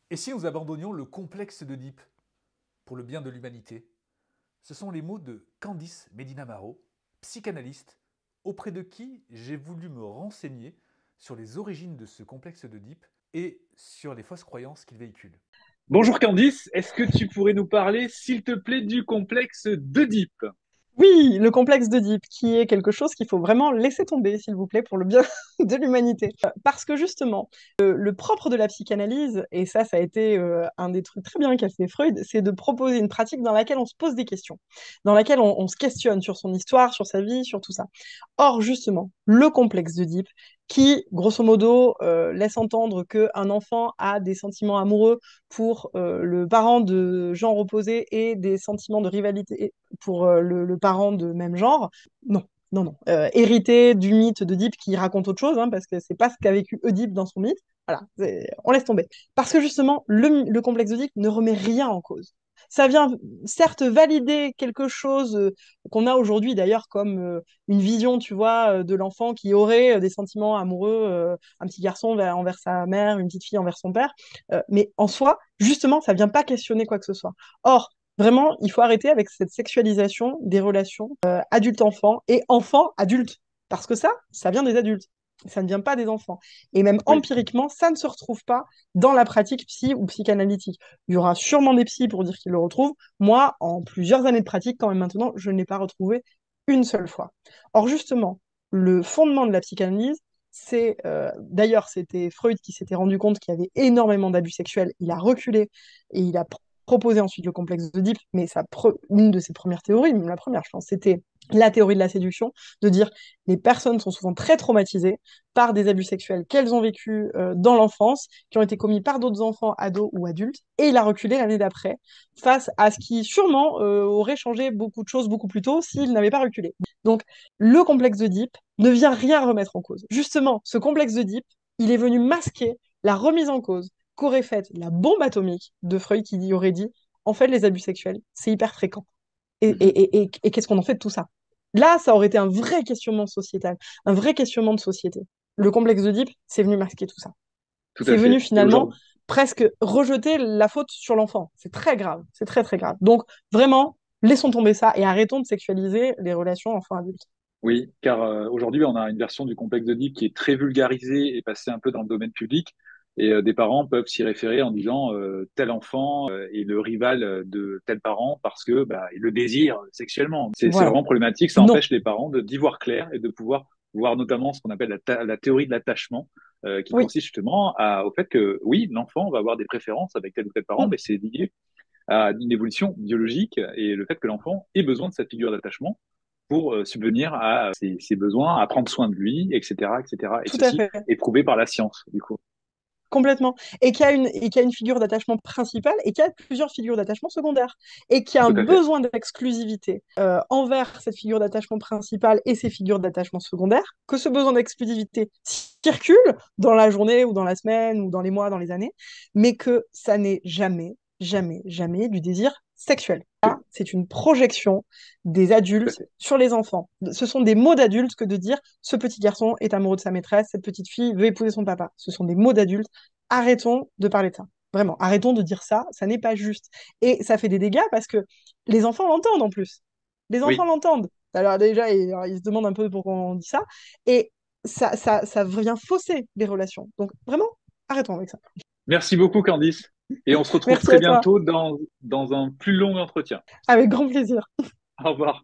Et si nous abandonnions le complexe d'Oedipe pour le bien de l'humanité? Ce sont les mots de Candice Medina-Maro, psychanalyste, auprès de qui j'ai voulu me renseigner sur les origines de ce complexe d'Oedipe et sur les fausses croyances qu'il véhicule. Bonjour Candice, est-ce que tu pourrais nous parler, s'il te plaît, du complexe d'Oedipe? Oui, le complexe d'Oedipe, qui est quelque chose qu'il faut vraiment laisser tomber, s'il vous plaît, pour le bien de l'humanité. Parce que justement, le propre de la psychanalyse, et ça a été un des trucs très bien qu'a fait Freud, c'est de proposer une pratique dans laquelle on se pose des questions, dans laquelle on se questionne sur son histoire, sur sa vie, sur tout ça. Or, justement, le complexe d'Oedipe, qui, grosso modo, laisse entendre qu'un enfant a des sentiments amoureux pour le parent de genre opposé et des sentiments de rivalité pour le parent de même genre. Non, non, non. Hérité du mythe d'Oedipe qui raconte autre chose, hein, parce que c'est pas ce qu'a vécu Oedipe dans son mythe. Voilà, on laisse tomber. Parce que justement, le complexe d'Oedipe ne remet rien en cause. Ça vient certes valider quelque chose qu'on a aujourd'hui d'ailleurs comme une vision, tu vois, de l'enfant qui aurait des sentiments amoureux, un petit garçon envers sa mère, une petite fille envers son père. Mais en soi, justement, ça vient pas questionner quoi que ce soit. Or, vraiment, il faut arrêter avec cette sexualisation des relations adulte-enfant et enfant-adulte. Parce que ça vient des adultes. Ça ne vient pas des enfants. Et même Oui. empiriquement, ça ne se retrouve pas dans la pratique psy ou psychanalytique. Il y aura sûrement des psys pour dire qu'ils le retrouvent. Moi, en plusieurs années de pratique, quand même maintenant, je ne l'ai pas retrouvé une seule fois. Or, justement, le fondement de la psychanalyse, c'est d'ailleurs, c'était Freud qui s'était rendu compte qu'il y avait énormément d'abus sexuels. Il a reculé et il a proposé ensuite le complexe d'Oedipe, mais une de ses premières théories, même la première, je pense, c'était la théorie de la séduction, de dire les personnes sont souvent très traumatisées par des abus sexuels qu'elles ont vécus dans l'enfance, qui ont été commis par d'autres enfants, ados ou adultes, et il a reculé l'année d'après, face à ce qui sûrement aurait changé beaucoup de choses beaucoup plus tôt s'il n'avait pas reculé. Donc, le complexe d'Oedipe ne vient rien remettre en cause. Justement, ce complexe d'Oedipe, il est venu masquer la remise en cause qu'aurait faite la bombe atomique de Freud qui aurait dit, en fait, les abus sexuels, c'est hyper fréquent. Mhm. Et qu'est-ce qu'on en fait de tout ça? Là, ça aurait été un vrai questionnement sociétal, un vrai questionnement de société. Le complexe d'Oedipe, c'est venu masquer tout ça. Tout C'est à venu fait. Et finalement aujourd'hui, presque rejeter la faute sur l'enfant. C'est très grave, c'est très très grave. Donc vraiment, laissons tomber ça et arrêtons de sexualiser les relations enfants-adultes. oui, car aujourd'hui, on a une version du complexe d'Oedipe qui est très vulgarisée et passée un peu dans le domaine public. Et des parents peuvent s'y référer en disant tel enfant est le rival de tel parent parce que bah, il le désire sexuellement. C'est Voilà. vraiment problématique. Ça Non. empêche les parents d'y voir clair et de pouvoir voir notamment ce qu'on appelle la théorie de l'attachement, qui Oui. consiste justement au fait que oui, l'enfant va avoir des préférences avec tel ou tel parent, Mm. mais c'est lié à une évolution biologique et le fait que l'enfant ait besoin de cette figure d'attachement pour subvenir à ses besoins, à prendre soin de lui, etc., etc. Et cetera. Et Tout à ceci fait. est prouvé par la science, du coup. Complètement. Et qu'il y a une figure d'attachement principale et qu'il y a plusieurs figures d'attachement secondaires. Et qu'il y a un Tout à fait. besoin d'exclusivité envers cette figure d'attachement principale et ces figures d'attachement secondaires, que ce besoin d'exclusivité circule dans la journée ou dans la semaine ou dans les mois, dans les années, mais que ça n'est jamais, jamais, jamais du désir sexuel. Ça, c'est une projection des Tout à adultes fait. sur les enfants. Ce sont des mots d'adultes que de dire ce petit garçon est amoureux de sa maîtresse, cette petite fille veut épouser son papa. Ce sont des mots d'adultes. Arrêtons de parler de ça. Vraiment, arrêtons de dire ça, ça n'est pas juste. Et ça fait des dégâts parce que les enfants l'entendent en plus. Les enfants Oui. l'entendent. Alors déjà, ils se demandent un peu pourquoi on dit ça. Et ça vient fausser les relations. Donc vraiment, arrêtons avec ça. Merci beaucoup, Candice. Et on se retrouve Merci très à toi. bientôt dans un plus long entretien. Avec grand plaisir. Au revoir.